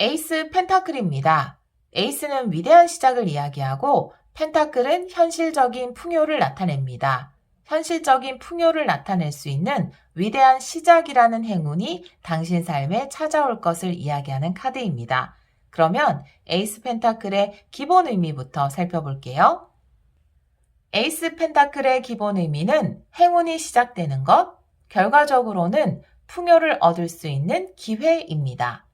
에이스 펜타클입니다. 에이스는 위대한 시작을 이야기하고 펜타클은 현실적인 풍요를 나타냅니다. 현실적인 풍요를 나타낼 수 있는 위대한 시작이라는 행운이 당신 삶에 찾아올 것을 이야기하는 카드입니다. 그러면 에이스 펜타클의 기본 의미부터 살펴볼게요. 에이스 펜타클의 기본 의미는 행운이 시작되는 것, 결과적으로는 풍요를 얻을 수 있는 기회입니다.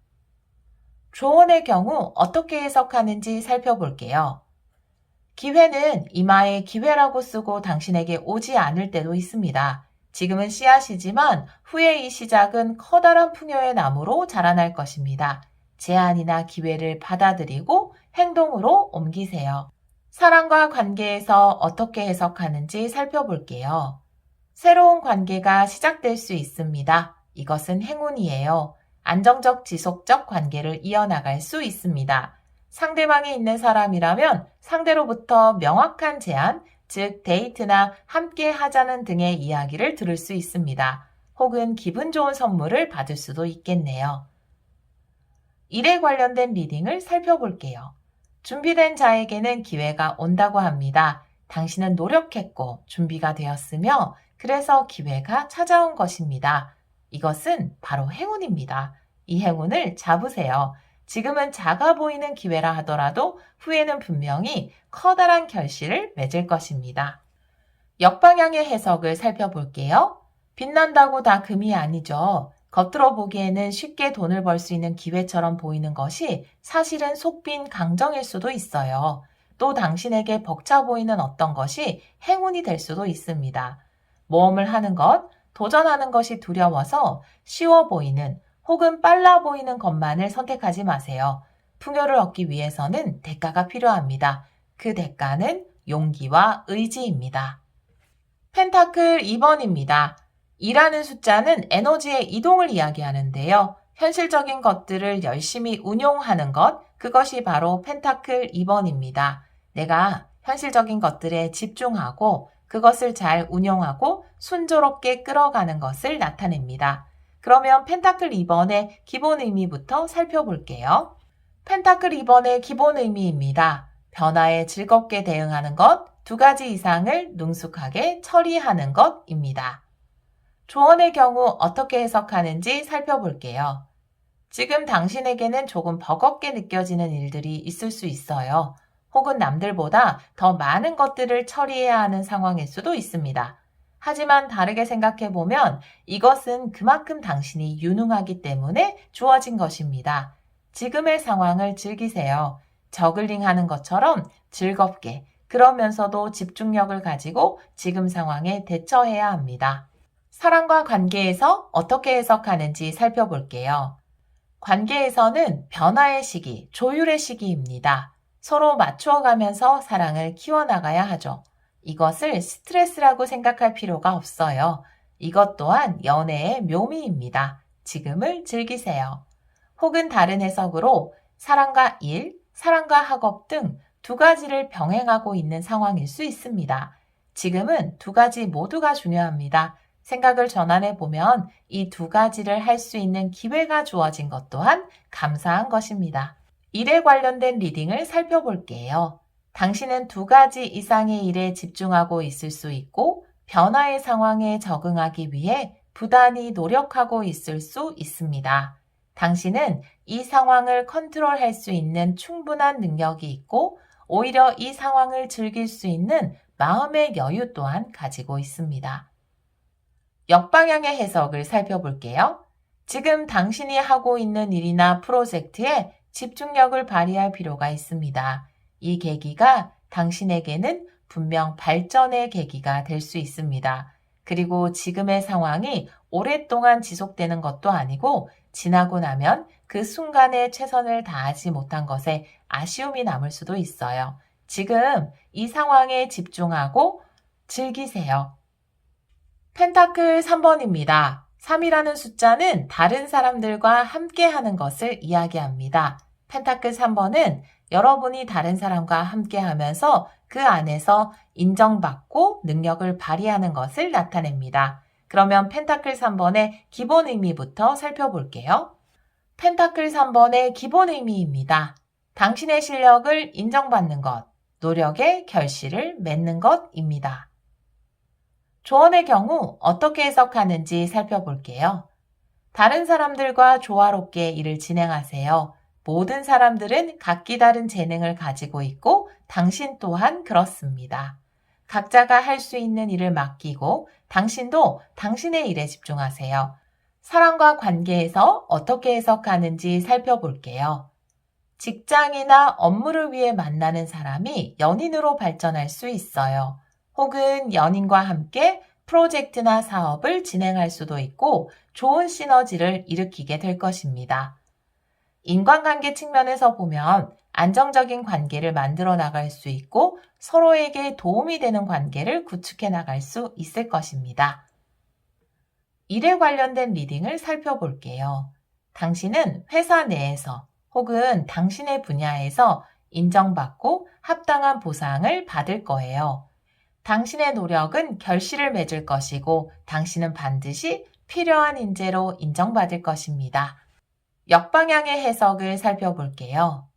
조언의 경우 어떻게 해석하는지 살펴볼게요. 기회는 이마에 기회라고 쓰고 당신에게 오지 않을 때도 있습니다. 지금은 씨앗이지만 후에 이 시작은 커다란 풍요의 나무로 자라날 것입니다. 제안이나 기회를 받아들이고 행동으로 옮기세요. 사랑과 관계에서 어떻게 해석하는지 살펴볼게요. 새로운 관계가 시작될 수 있습니다. 이것은 행운이에요. 안정적 지속적 관계를 이어나갈 수 있습니다. 상대방이 있는 사람이라면 상대로부터 명확한 제안, 즉 데이트나 함께 하자는 등의 이야기를 들을 수 있습니다. 혹은 기분 좋은 선물을 받을 수도 있겠네요. 일에 관련된 리딩을 살펴볼게요. 준비된 자에게는 기회가 온다고 합니다. 당신은 노력했고 준비가 되었으며 그래서 기회가 찾아온 것입니다. 이것은 바로 행운입니다. 이 행운을 잡으세요. 지금은 작아 보이는 기회라 하더라도 후에는 분명히 커다란 결실을 맺을 것입니다. 역방향의 해석을 살펴볼게요. 빛난다고 다 금이 아니죠. 겉으로 보기에는 쉽게 돈을 벌 수 있는 기회처럼 보이는 것이 사실은 속빈 강정일 수도 있어요. 또 당신에게 벅차 보이는 어떤 것이 행운이 될 수도 있습니다. 모험을 하는 것, 도전하는 것이 두려워서 쉬워 보이는 혹은 빨라 보이는 것만을 선택하지 마세요. 풍요를 얻기 위해서는 대가가 필요합니다. 그 대가는 용기와 의지입니다. 펜타클 2번입니다. 2라는 숫자는 에너지의 이동을 이야기하는데요. 현실적인 것들을 열심히 운용하는 것, 그것이 바로 펜타클 2번입니다. 내가 현실적인 것들에 집중하고 그것을 잘 운용하고 순조롭게 끌어가는 것을 나타냅니다. 그러면 펜타클 2번의 기본 의미부터 살펴볼게요. 펜타클 2번의 기본 의미입니다. 변화에 즐겁게 대응하는 것, 2가지 이상을 능숙하게 처리하는 것입니다. 조언의 경우 어떻게 해석하는지 살펴볼게요. 지금 당신에게는 조금 버겁게 느껴지는 일들이 있을 수 있어요. 혹은 남들보다 더 많은 것들을 처리해야 하는 상황일 수도 있습니다. 하지만 다르게 생각해보면 이것은 그만큼 당신이 유능하기 때문에 주어진 것입니다. 지금의 상황을 즐기세요. 저글링 하는 것처럼 즐겁게, 그러면서도 집중력을 가지고 지금 상황에 대처해야 합니다. 사랑과 관계에서 어떻게 해석하는지 살펴볼게요. 관계에서는 변화의 시기, 조율의 시기입니다. 서로 맞추어가면서 사랑을 키워나가야 하죠. 이것을 스트레스라고 생각할 필요가 없어요. 이것 또한 연애의 묘미입니다. 지금을 즐기세요. 혹은 다른 해석으로 사랑과 일, 사랑과 학업 등 2가지를 병행하고 있는 상황일 수 있습니다. 지금은 2가지 모두가 중요합니다. 생각을 전환해 보면 이 2가지를 할 수 있는 기회가 주어진 것 또한 감사한 것입니다. 일에 관련된 리딩을 살펴볼게요. 당신은 2가지 이상의 일에 집중하고 있을 수 있고 변화의 상황에 적응하기 위해 부단히 노력하고 있을 수 있습니다. 당신은 이 상황을 컨트롤할 수 있는 충분한 능력이 있고 오히려 이 상황을 즐길 수 있는 마음의 여유 또한 가지고 있습니다. 역방향의 해석을 살펴볼게요. 지금 당신이 하고 있는 일이나 프로젝트에 집중력을 발휘할 필요가 있습니다. 이 계기가 당신에게는 분명 발전의 계기가 될 수 있습니다. 그리고 지금의 상황이 오랫동안 지속되는 것도 아니고 지나고 나면 그 순간에 최선을 다하지 못한 것에 아쉬움이 남을 수도 있어요. 지금 이 상황에 집중하고 즐기세요. 펜타클 3번입니다. 3이라는 숫자는 다른 사람들과 함께 하는 것을 이야기합니다. 펜타클 3번은 여러분이 다른 사람과 함께 하면서 그 안에서 인정받고 능력을 발휘하는 것을 나타냅니다. 그러면 펜타클 3번의 기본 의미부터 살펴볼게요. 펜타클 3번의 기본 의미입니다. 당신의 실력을 인정받는 것, 노력의 결실을 맺는 것입니다. 조언의 경우 어떻게 해석하는지 살펴볼게요. 다른 사람들과 조화롭게 일을 진행하세요. 모든 사람들은 각기 다른 재능을 가지고 있고 당신 또한 그렇습니다. 각자가 할 수 있는 일을 맡기고 당신도 당신의 일에 집중하세요. 사람과 관계에서 어떻게 해석하는지 살펴볼게요. 직장이나 업무를 위해 만나는 사람이 연인으로 발전할 수 있어요. 혹은 연인과 함께 프로젝트나 사업을 진행할 수도 있고 좋은 시너지를 일으키게 될 것입니다. 인간관계 측면에서 보면 안정적인 관계를 만들어 나갈 수 있고 서로에게 도움이 되는 관계를 구축해 나갈 수 있을 것입니다. 일에 관련된 리딩을 살펴볼게요. 당신은 회사 내에서 혹은 당신의 분야에서 인정받고 합당한 보상을 받을 거예요. 당신의 노력은 결실을 맺을 것이고 당신은 반드시 필요한 인재로 인정받을 것입니다. 역방향의 해석을 살펴볼게요.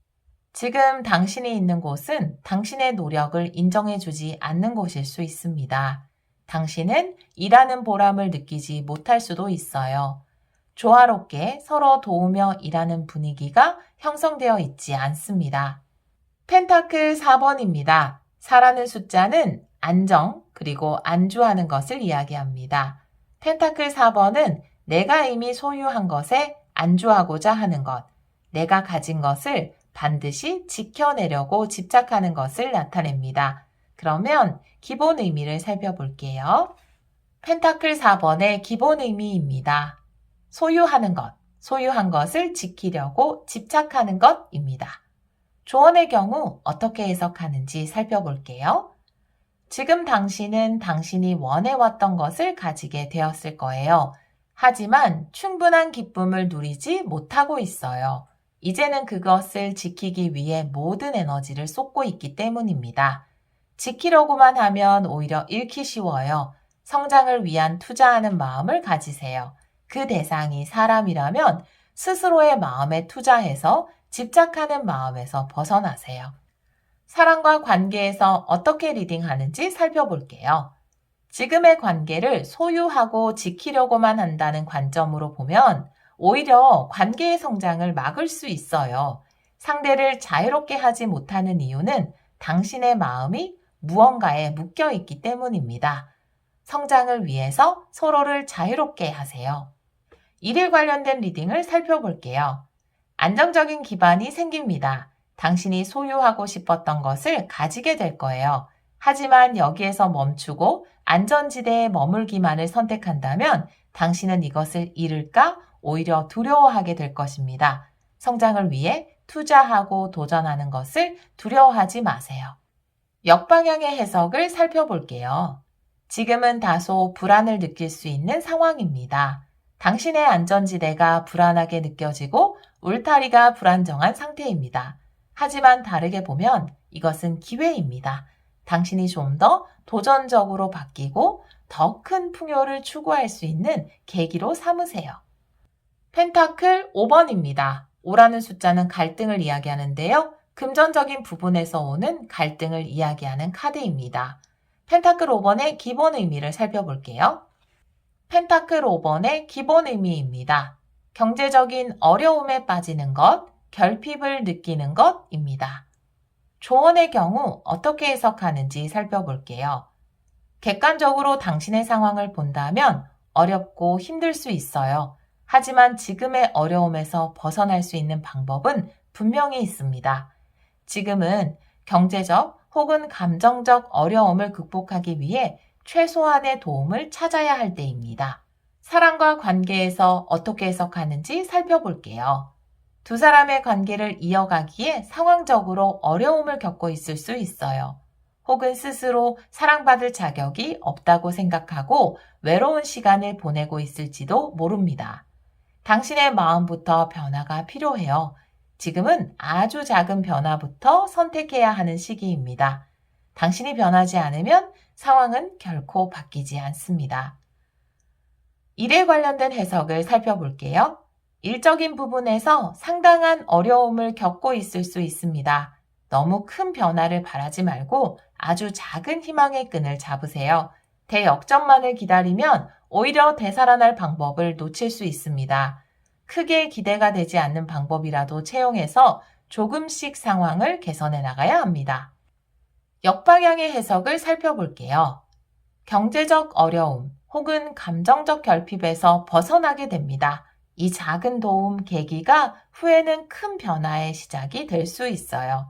지금 당신이 있는 곳은 당신의 노력을 인정해주지 않는 곳일 수 있습니다. 당신은 일하는 보람을 느끼지 못할 수도 있어요. 조화롭게 서로 도우며 일하는 분위기가 형성되어 있지 않습니다. 펜타클 4번입니다. 4라는 숫자는 안정 그리고 안주하는 것을 이야기합니다. 펜타클 4번은 내가 이미 소유한 것에 안주하고자 하는 것, 내가 가진 것을 반드시 지켜내려고 집착하는 것을 나타냅니다. 그러면 기본 의미를 살펴볼게요. 펜타클 4번의 기본 의미입니다. 소유하는 것, 소유한 것을 지키려고 집착하는 것입니다. 조언의 경우 어떻게 해석하는지 살펴볼게요. 지금 당신은 당신이 원해왔던 것을 가지게 되었을 거예요. 하지만 충분한 기쁨을 누리지 못하고 있어요. 이제는 그것을 지키기 위해 모든 에너지를 쏟고 있기 때문입니다. 지키려고만 하면 오히려 잃기 쉬워요. 성장을 위한 투자하는 마음을 가지세요. 그 대상이 사람이라면 스스로의 마음에 투자해서 집착하는 마음에서 벗어나세요. 사람과 관계에서 어떻게 리딩하는지 살펴볼게요. 지금의 관계를 소유하고 지키려고만 한다는 관점으로 보면 오히려 관계의 성장을 막을 수 있어요. 상대를 자유롭게 하지 못하는 이유는 당신의 마음이 무언가에 묶여 있기 때문입니다. 성장을 위해서 서로를 자유롭게 하세요. 일에 관련된 리딩을 살펴볼게요. 안정적인 기반이 생깁니다. 당신이 소유하고 싶었던 것을 가지게 될 거예요. 하지만 여기에서 멈추고 안전지대에 머물기만을 선택한다면 당신은 이것을 잃을까 오히려 두려워하게 될 것입니다. 성장을 위해 투자하고 도전하는 것을 두려워하지 마세요. 역방향의 해석을 살펴볼게요. 지금은 다소 불안을 느낄 수 있는 상황입니다. 당신의 안전지대가 불안하게 느껴지고 울타리가 불안정한 상태입니다. 하지만 다르게 보면 이것은 기회입니다. 당신이 좀 더 도전적으로 바뀌고 더 큰 풍요를 추구할 수 있는 계기로 삼으세요. 펜타클 5번입니다. 5라는 숫자는 갈등을 이야기하는데요. 금전적인 부분에서 오는 갈등을 이야기하는 카드입니다. 펜타클 5번의 기본 의미를 살펴볼게요. 펜타클 5번의 기본 의미입니다. 경제적인 어려움에 빠지는 것, 결핍을 느끼는 것입니다. 조언의 경우 어떻게 해석하는지 살펴볼게요. 객관적으로 당신의 상황을 본다면 어렵고 힘들 수 있어요. 하지만 지금의 어려움에서 벗어날 수 있는 방법은 분명히 있습니다. 지금은 경제적 혹은 감정적 어려움을 극복하기 위해 최소한의 도움을 찾아야 할 때입니다. 사람과 관계에서 어떻게 해석하는지 살펴볼게요. 두 사람의 관계를 이어가기에 상황적으로 어려움을 겪고 있을 수 있어요. 혹은 스스로 사랑받을 자격이 없다고 생각하고 외로운 시간을 보내고 있을지도 모릅니다. 당신의 마음부터 변화가 필요해요. 지금은 아주 작은 변화부터 선택해야 하는 시기입니다. 당신이 변하지 않으면 상황은 결코 바뀌지 않습니다. 일에 관련된 해석을 살펴볼게요. 일적인 부분에서 상당한 어려움을 겪고 있을 수 있습니다. 너무 큰 변화를 바라지 말고 아주 작은 희망의 끈을 잡으세요. 대역전만을 기다리면 오히려 되살아날 방법을 놓칠 수 있습니다. 크게 기대가 되지 않는 방법이라도 채용해서 조금씩 상황을 개선해 나가야 합니다. 역방향의 해석을 살펴볼게요. 경제적 어려움 혹은 감정적 결핍에서 벗어나게 됩니다. 이 작은 도움 계기가 후에는 큰 변화의 시작이 될 수 있어요.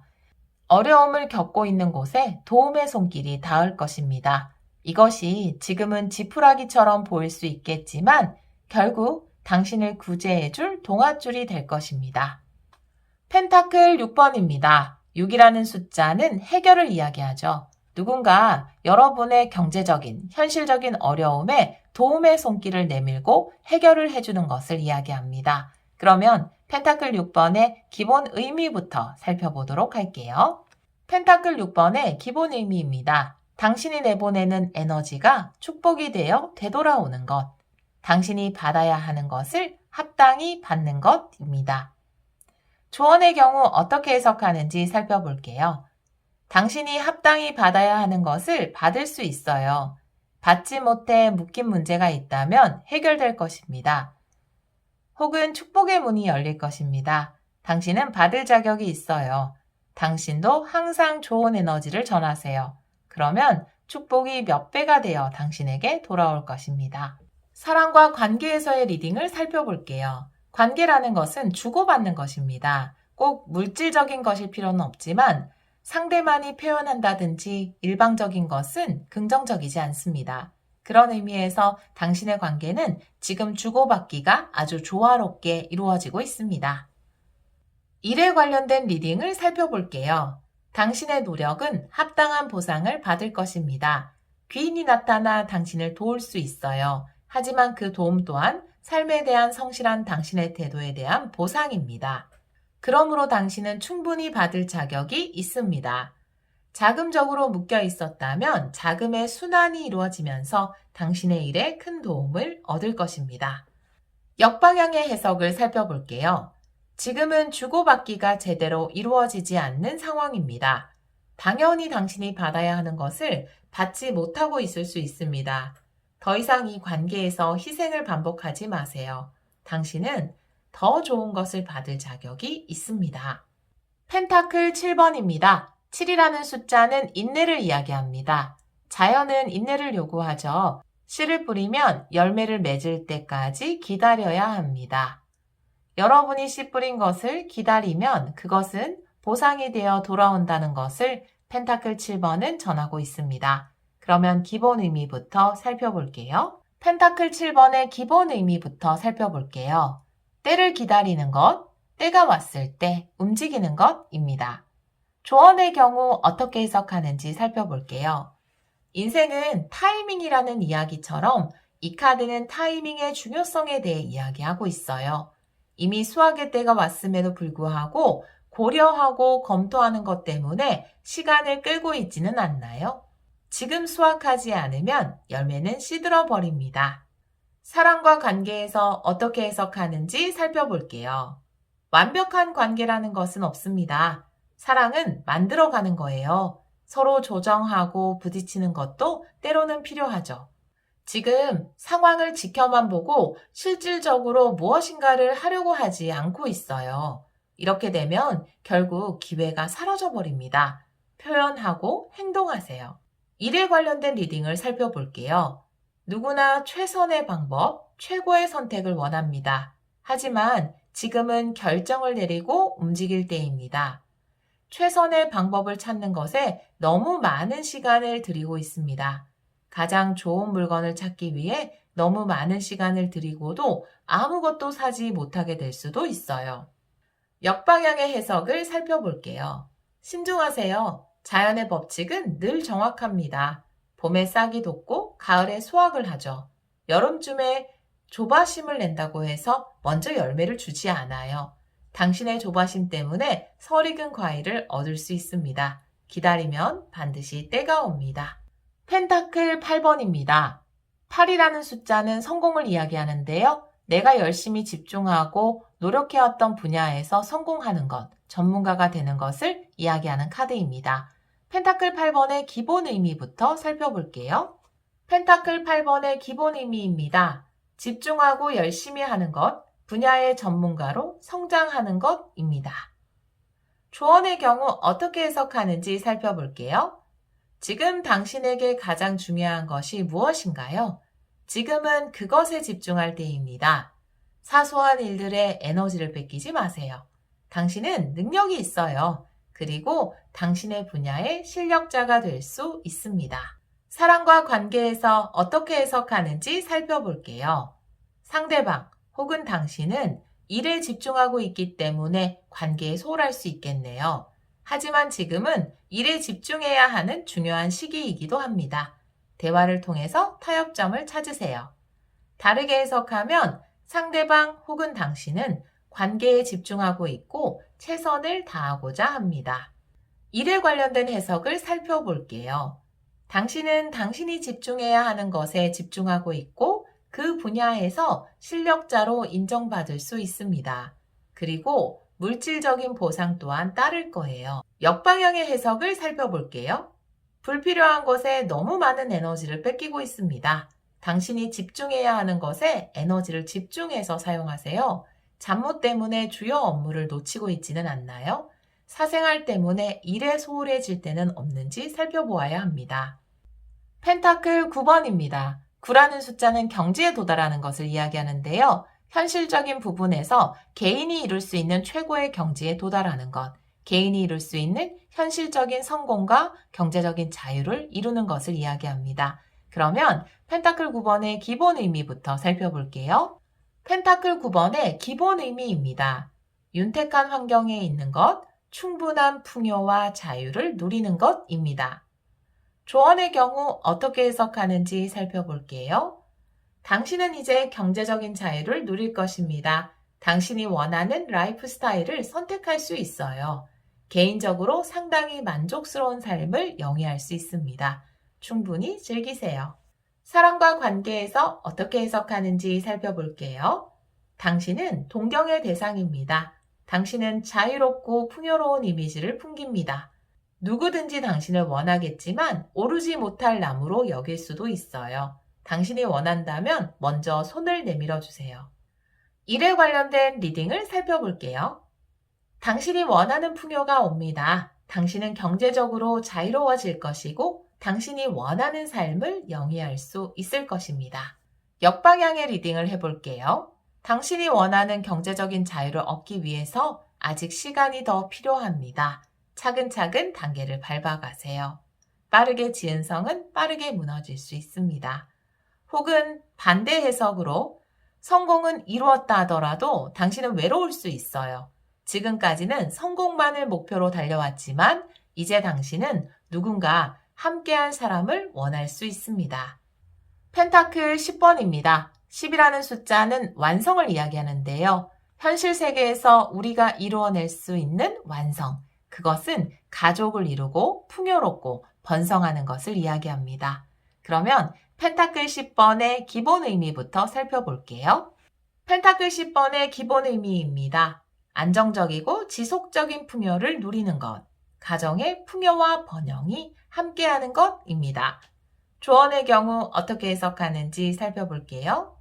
어려움을 겪고 있는 곳에 도움의 손길이 닿을 것입니다. 이것이 지금은 지푸라기처럼 보일 수 있겠지만 결국 당신을 구제해줄 동아줄이 될 것입니다. 펜타클 6번입니다. 6이라는 숫자는 해결을 이야기하죠. 누군가 여러분의 경제적인, 현실적인 어려움에 도움의 손길을 내밀고 해결을 해주는 것을 이야기합니다. 그러면 펜타클 6번의 기본 의미부터 살펴보도록 할게요. 펜타클 6번의 기본 의미입니다. 당신이 내보내는 에너지가 축복이 되어 되돌아오는 것, 당신이 받아야 하는 것을 합당히 받는 것입니다. 조언의 경우 어떻게 해석하는지 살펴볼게요. 당신이 합당히 받아야 하는 것을 받을 수 있어요. 받지 못해 묶인 문제가 있다면 해결될 것입니다. 혹은 축복의 문이 열릴 것입니다. 당신은 받을 자격이 있어요. 당신도 항상 좋은 에너지를 전하세요. 그러면 축복이 몇 배가 되어 당신에게 돌아올 것입니다. 사랑과 관계에서의 리딩을 살펴볼게요. 관계라는 것은 주고받는 것입니다. 꼭 물질적인 것일 필요는 없지만 상대만이 표현한다든지 일방적인 것은 긍정적이지 않습니다. 그런 의미에서 당신의 관계는 지금 주고받기가 아주 조화롭게 이루어지고 있습니다. 일에 관련된 리딩을 살펴볼게요. 당신의 노력은 합당한 보상을 받을 것입니다. 귀인이 나타나 당신을 도울 수 있어요. 하지만 그 도움 또한 삶에 대한 성실한 당신의 태도에 대한 보상입니다. 그러므로 당신은 충분히 받을 자격이 있습니다. 자금적으로 묶여 있었다면 자금의 순환이 이루어지면서 당신의 일에 큰 도움을 얻을 것입니다. 역방향의 해석을 살펴볼게요. 지금은 주고받기가 제대로 이루어지지 않는 상황입니다. 당연히 당신이 받아야 하는 것을 받지 못하고 있을 수 있습니다. 더 이상 이 관계에서 희생을 반복하지 마세요. 당신은 더 좋은 것을 받을 자격이 있습니다. 펜타클 7번입니다. 7이라는 숫자는 인내를 이야기합니다. 자연은 인내를 요구하죠. 씨를 뿌리면 열매를 맺을 때까지 기다려야 합니다. 여러분이 씨 뿌린 것을 기다리면 그것은 보상이 되어 돌아온다는 것을 펜타클 7번은 전하고 있습니다. 그러면 기본 의미부터 살펴볼게요. 펜타클 7번의 기본 의미부터 살펴볼게요. 때를 기다리는 것, 때가 왔을 때 움직이는 것입니다. 조언의 경우 어떻게 해석하는지 살펴볼게요. 인생은 타이밍이라는 이야기처럼 이 카드는 타이밍의 중요성에 대해 이야기하고 있어요. 이미 수확의 때가 왔음에도 불구하고 고려하고 검토하는 것 때문에 시간을 끌고 있지는 않나요? 지금 수확하지 않으면 열매는 시들어 버립니다. 사랑과 관계에서 어떻게 해석하는지 살펴볼게요. 완벽한 관계라는 것은 없습니다. 사랑은 만들어가는 거예요. 서로 조정하고 부딪히는 것도 때로는 필요하죠. 지금 상황을 지켜만 보고 실질적으로 무엇인가를 하려고 하지 않고 있어요. 이렇게 되면 결국 기회가 사라져 버립니다. 표현하고 행동하세요. 일에 관련된 리딩을 살펴볼게요. 누구나 최선의 방법, 최고의 선택을 원합니다. 하지만 지금은 결정을 내리고 움직일 때입니다. 최선의 방법을 찾는 것에 너무 많은 시간을 들이고 있습니다. 가장 좋은 물건을 찾기 위해 너무 많은 시간을 들이고도 아무것도 사지 못하게 될 수도 있어요. 역방향의 해석을 살펴볼게요. 신중하세요. 자연의 법칙은 늘 정확합니다. 봄에 싹이 돋고 가을에 수확을 하죠. 여름쯤에 조바심을 낸다고 해서 먼저 열매를 주지 않아요. 당신의 조바심 때문에 설익은 과일을 얻을 수 있습니다. 기다리면 반드시 때가 옵니다. 펜타클 8번입니다. 8이라는 숫자는 성공을 이야기하는데요. 내가 열심히 집중하고 노력해왔던 분야에서 성공하는 것, 전문가가 되는 것을 이야기하는 카드입니다. 펜타클 8번의 기본 의미부터 살펴볼게요. 펜타클 8번의 기본 의미입니다. 집중하고 열심히 하는 것, 분야의 전문가로 성장하는 것입니다. 조언의 경우 어떻게 해석하는지 살펴볼게요. 지금 당신에게 가장 중요한 것이 무엇인가요? 지금은 그것에 집중할 때입니다. 사소한 일들에 에너지를 뺏기지 마세요. 당신은 능력이 있어요. 그리고 당신의 분야의 실력자가 될 수 있습니다. 사랑과 관계에서 어떻게 해석하는지 살펴볼게요. 상대방 혹은 당신은 일에 집중하고 있기 때문에 관계에 소홀할 수 있겠네요. 하지만 지금은 일에 집중해야 하는 중요한 시기이기도 합니다. 대화를 통해서 타협점을 찾으세요. 다르게 해석하면 상대방 혹은 당신은 관계에 집중하고 있고 최선을 다하고자 합니다. 일에 관련된 해석을 살펴볼게요. 당신은 당신이 집중해야 하는 것에 집중하고 있고 그 분야에서 실력자로 인정받을 수 있습니다. 그리고 물질적인 보상 또한 따를 거예요. 역방향의 해석을 살펴볼게요. 불필요한 것에 너무 많은 에너지를 뺏기고 있습니다. 당신이 집중해야 하는 것에 에너지를 집중해서 사용하세요. 잡무 때문에 주요 업무를 놓치고 있지는 않나요? 사생활 때문에 일에 소홀해질 때는 없는지 살펴보아야 합니다. 펜타클 9번입니다. 9라는 숫자는 경지에 도달하는 것을 이야기하는데요. 현실적인 부분에서 개인이 이룰 수 있는 최고의 경지에 도달하는 것, 개인이 이룰 수 있는 현실적인 성공과 경제적인 자유를 이루는 것을 이야기합니다. 그러면 펜타클 9번의 기본 의미부터 살펴볼게요. 펜타클 9번의 기본 의미입니다. 윤택한 환경에 있는 것, 충분한 풍요와 자유를 누리는 것입니다. 조언의 경우 어떻게 해석하는지 살펴볼게요. 당신은 이제 경제적인 자유를 누릴 것입니다. 당신이 원하는 라이프 스타일을 선택할 수 있어요. 개인적으로 상당히 만족스러운 삶을 영위할 수 있습니다. 충분히 즐기세요. 사랑과 관계에서 어떻게 해석하는지 살펴볼게요. 당신은 동경의 대상입니다. 당신은 자유롭고 풍요로운 이미지를 풍깁니다. 누구든지 당신을 원하겠지만 오르지 못할 나무로 여길 수도 있어요. 당신이 원한다면 먼저 손을 내밀어 주세요. 일에 관련된 리딩을 살펴볼게요. 당신이 원하는 풍요가 옵니다. 당신은 경제적으로 자유로워질 것이고 당신이 원하는 삶을 영위할 수 있을 것입니다. 역방향의 리딩을 해볼게요. 당신이 원하는 경제적인 자유를 얻기 위해서 아직 시간이 더 필요합니다. 차근차근 단계를 밟아가세요. 빠르게 지은 성은 빠르게 무너질 수 있습니다. 혹은 반대 해석으로 성공은 이루었다 하더라도 당신은 외로울 수 있어요. 지금까지는 성공만을 목표로 달려왔지만 이제 당신은 누군가 함께한 사람을 원할 수 있습니다. 펜타클 10번입니다. 10이라는 숫자는 완성을 이야기하는데요. 현실 세계에서 우리가 이루어낼 수 있는 완성, 그것은 가족을 이루고 풍요롭고 번성하는 것을 이야기합니다. 그러면 펜타클 10번의 기본 의미부터 살펴볼게요. 펜타클 10번의 기본 의미입니다. 안정적이고 지속적인 풍요를 누리는 것, 가정의 풍요와 번영이 함께하는 것입니다. 조언의 경우 어떻게 해석하는지 살펴볼게요.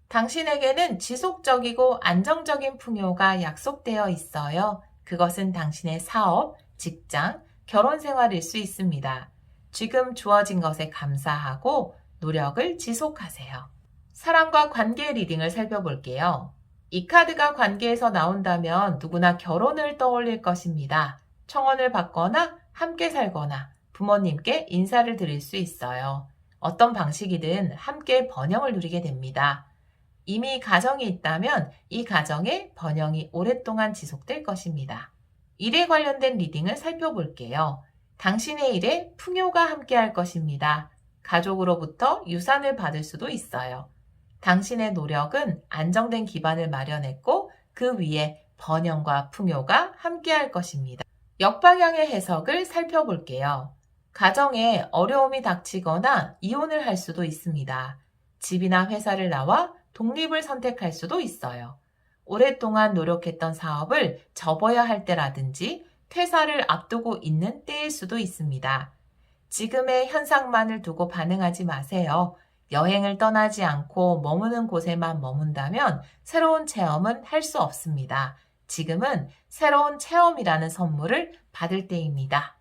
당신에게는 지속적이고 안정적인 풍요가 약속되어 있어요. 그것은 당신의 사업, 직장, 결혼 생활일 수 있습니다. 지금 주어진 것에 감사하고 노력을 지속하세요. 사랑과 관계 리딩을 살펴볼게요. 이 카드가 관계에서 나온다면 누구나 결혼을 떠올릴 것입니다. 청혼을 받거나 함께 살거나 부모님께 인사를 드릴 수 있어요. 어떤 방식이든 함께 번영을 누리게 됩니다. 이미 가정이 있다면 이 가정의 번영이 오랫동안 지속될 것입니다. 일에 관련된 리딩을 살펴볼게요. 당신의 일에 풍요가 함께할 것입니다. 가족으로부터 유산을 받을 수도 있어요. 당신의 노력은 안정된 기반을 마련했고 그 위에 번영과 풍요가 함께할 것입니다. 역방향의 해석을 살펴볼게요. 가정에 어려움이 닥치거나 이혼을 할 수도 있습니다. 집이나 회사를 나와 독립을 선택할 수도 있어요. 오랫동안 노력했던 사업을 접어야 할 때라든지 퇴사를 앞두고 있는 때일 수도 있습니다. 지금의 현상만을 두고 반응하지 마세요. 여행을 떠나지 않고 머무는 곳에만 머문다면 새로운 체험은 할 수 없습니다. 지금은 새로운 체험이라는 선물을 받을 때입니다.